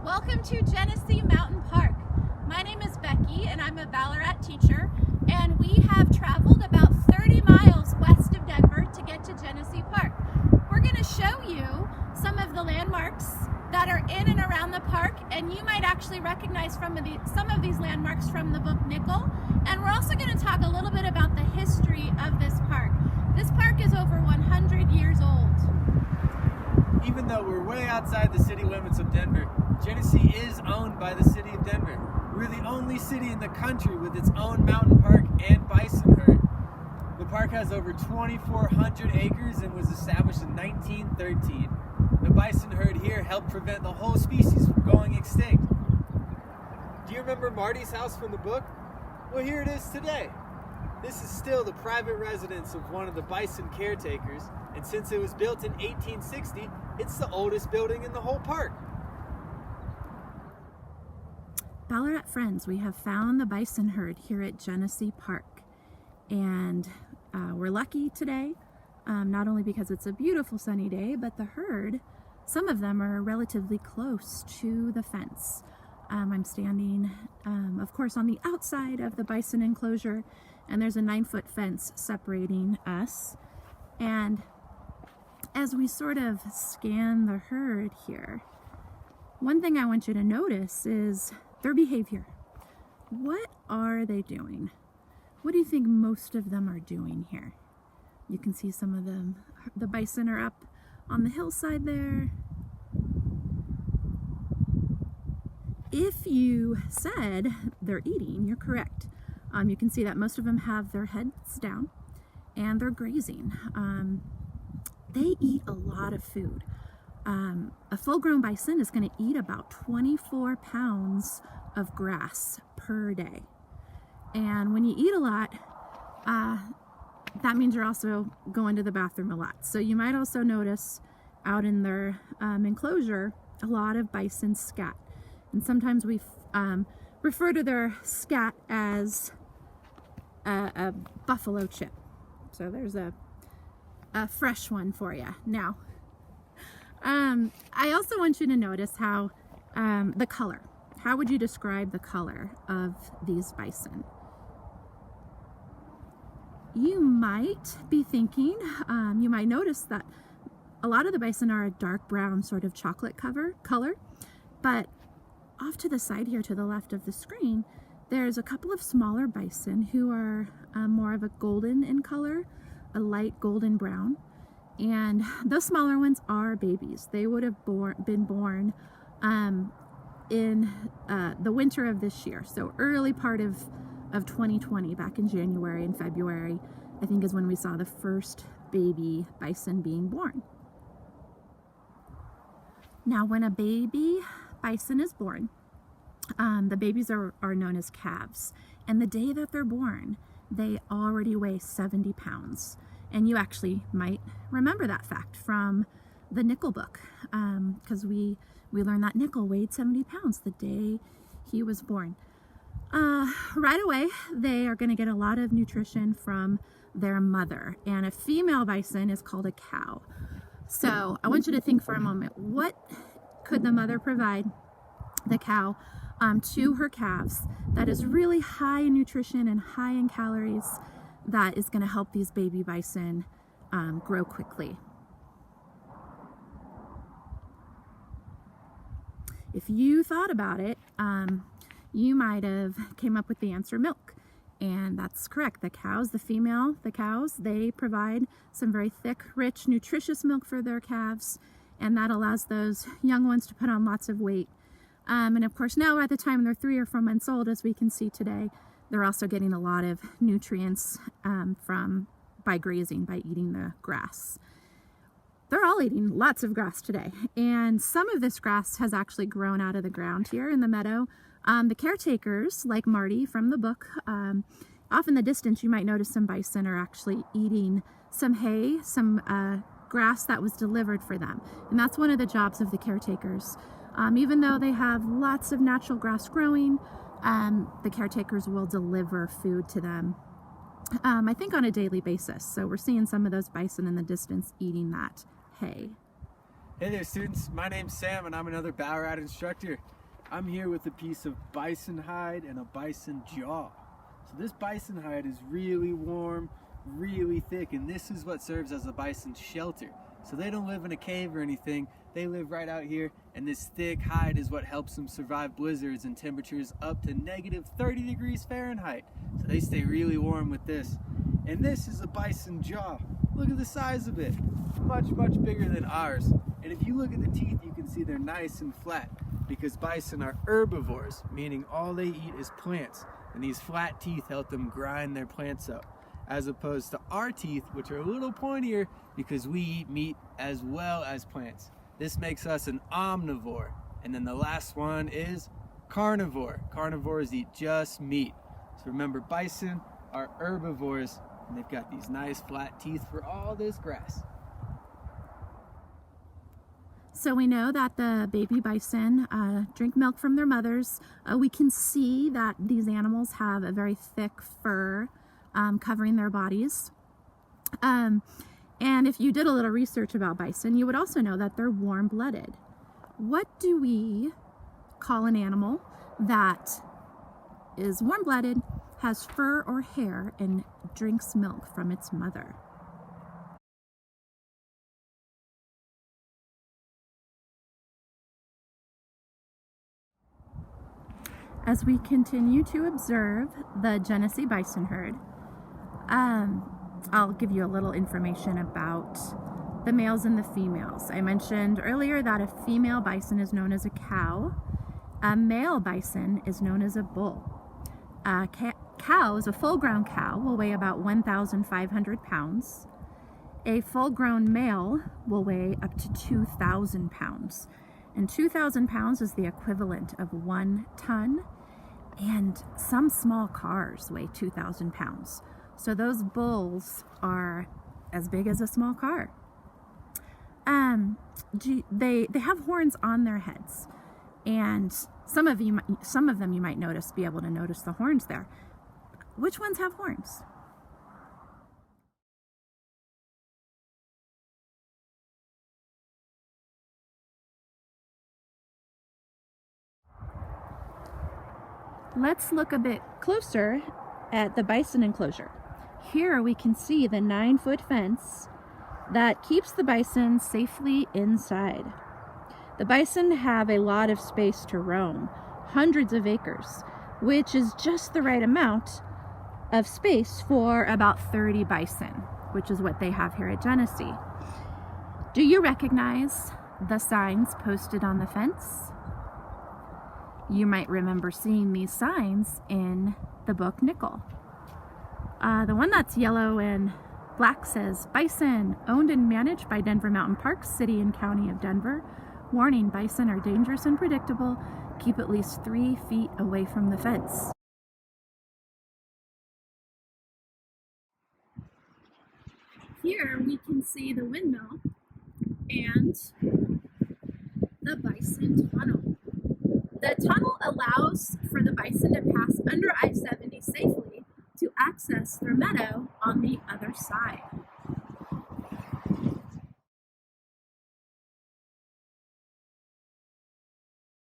Welcome to Genesee Mountain Park. My name is Becky and I'm a Balarat teacher, and we have traveled about 30 miles west of Denver to get to Genesee Park. We're going to show you some of the landmarks that are in and around the park, and you might actually recognize some of these landmarks from the book Nickel. And we're also going to talk a little bit about the history of this park. This park is over 100 years old. Even though we're way outside the city limits of Denver, Genesee is owned by the city of Denver. We're the only city in the country with its own mountain park and bison herd. The park has over 2,400 acres and was established in 1913. The bison herd here helped prevent the whole species from going extinct. Do you remember Marty's house from the book? Well, here it is today. This is still the private residence of one of the bison caretakers, and since it was built in 1860, it's the oldest building in the whole park. Balarat friends, we have found the bison herd here at Genesee Park, and we're lucky today, not only because it's a beautiful sunny day, but the herd, some of them are relatively close to the fence. I'm standing, of course, on the outside of the bison enclosure, and there's a 9-foot fence separating us. And as we sort of scan the herd here, one thing I want you to notice is their behavior. What are they doing? What do you think most of them are doing here? You can see some of them, the bison are up on the hillside there. If you said they're eating, you're correct. You can see that most of them have their heads down and they're grazing. They eat a lot of food. A full-grown bison is going to eat about 24 pounds of grass per day. And when you eat a lot, that means you're also going to the bathroom a lot. So you might also notice out in their enclosure a lot of bison scat. And sometimes we refer to their scat as a buffalo chip. So there's a fresh one for you. Now, I also want you to notice how the color. How would you describe the color of these bison? You might be thinking, you might notice that a lot of the bison are a dark brown, sort of chocolate color, but off to the side here to the left of the screen, there's a couple of smaller bison who are more of a golden in color, a light golden brown. And those smaller ones are babies. They would have been born in the winter of this year. So early part of 2020, back in January and February, I think is when we saw the first baby bison being born. Now, when a baby bison is born, the babies are known as calves. And the day that they're born, they already weigh 70 pounds. And you actually might remember that fact from the Nickel book, because we learned that Nickel weighed 70 pounds the day he was born. Right away, they are going to get a lot of nutrition from their mother, and a female bison is called a cow. So I want you to think for a moment, what could the mother provide the cow to her calves that is really high in nutrition and high in calories, that is going to help these baby bison grow quickly? If you thought about it, you might have came up with the answer milk. And that's correct. The cows, the cows, they provide some very thick, rich, nutritious milk for their calves. And that allows those young ones to put on lots of weight. And of course, now by the time they're 3 or 4 months old, as we can see today, they're also getting a lot of nutrients by grazing, by eating the grass. They're all eating lots of grass today. And some of this grass has actually grown out of the ground here in the meadow. The caretakers, like Marty from the book, off in the distance, you might notice some bison are actually eating some hay, some grass that was delivered for them. And that's one of the jobs of the caretakers. Even though they have lots of natural grass growing, the caretakers will deliver food to them, I think on a daily basis. So we're seeing some of those bison in the distance eating that hay. Hey there students, my name's Sam and I'm another Balarat instructor. I'm here with a piece of bison hide and a bison jaw. So this bison hide is really warm, really thick, and this is what serves as the bison's shelter. So they don't live in a cave or anything, they live right out here, and this thick hide is what helps them survive blizzards and temperatures up to negative 30 degrees Fahrenheit. So they stay really warm with this. And this is a bison jaw. Look at the size of it. Much, much bigger than ours. And if you look at the teeth, you can see they're nice and flat because bison are herbivores, meaning all they eat is plants. And these flat teeth help them grind their plants up, as opposed to our teeth, which are a little pointier because we eat meat as well as plants. This makes us an omnivore. And then the last one is carnivore. Carnivores eat just meat. So remember, bison are herbivores, and they've got these nice flat teeth for all this grass. So we know that the baby bison drink milk from their mothers. We can see that these animals have a very thick fur covering their bodies. And if you did a little research about bison, you would also know that they're warm-blooded. What do we call an animal that is warm-blooded, has fur or hair, and drinks milk from its mother? As we continue to observe the Genesee bison herd, I'll give you a little information about the males and the females. I mentioned earlier that a female bison is known as a cow. A male bison is known as a bull. Cows, a full-grown cow, will weigh about 1,500 pounds. A full-grown male will weigh up to 2,000 pounds. And 2,000 pounds is the equivalent of 1 ton, and some small cars weigh 2,000 pounds. So those bulls are as big as a small car. They have horns on their heads, and some of them you might be able to notice the horns there. Which ones have horns? Let's look a bit closer at the bison enclosure. Here we can see the 9-foot fence that keeps the bison safely inside. The bison have a lot of space to roam, hundreds of acres, which is just the right amount of space for about 30 bison, which is what they have here at Genesee. Do you recognize the signs posted on the fence? You might remember seeing these signs in the book Nickel. The one that's yellow and black says, "Bison, owned and managed by Denver Mountain Park, City and County of Denver. Warning, bison are dangerous and predictable. Keep at least 3 feet away from the fence." Here we can see the windmill and the bison tunnel. The tunnel allows for the bison to pass under I-70 safely to access their meadow on the other side.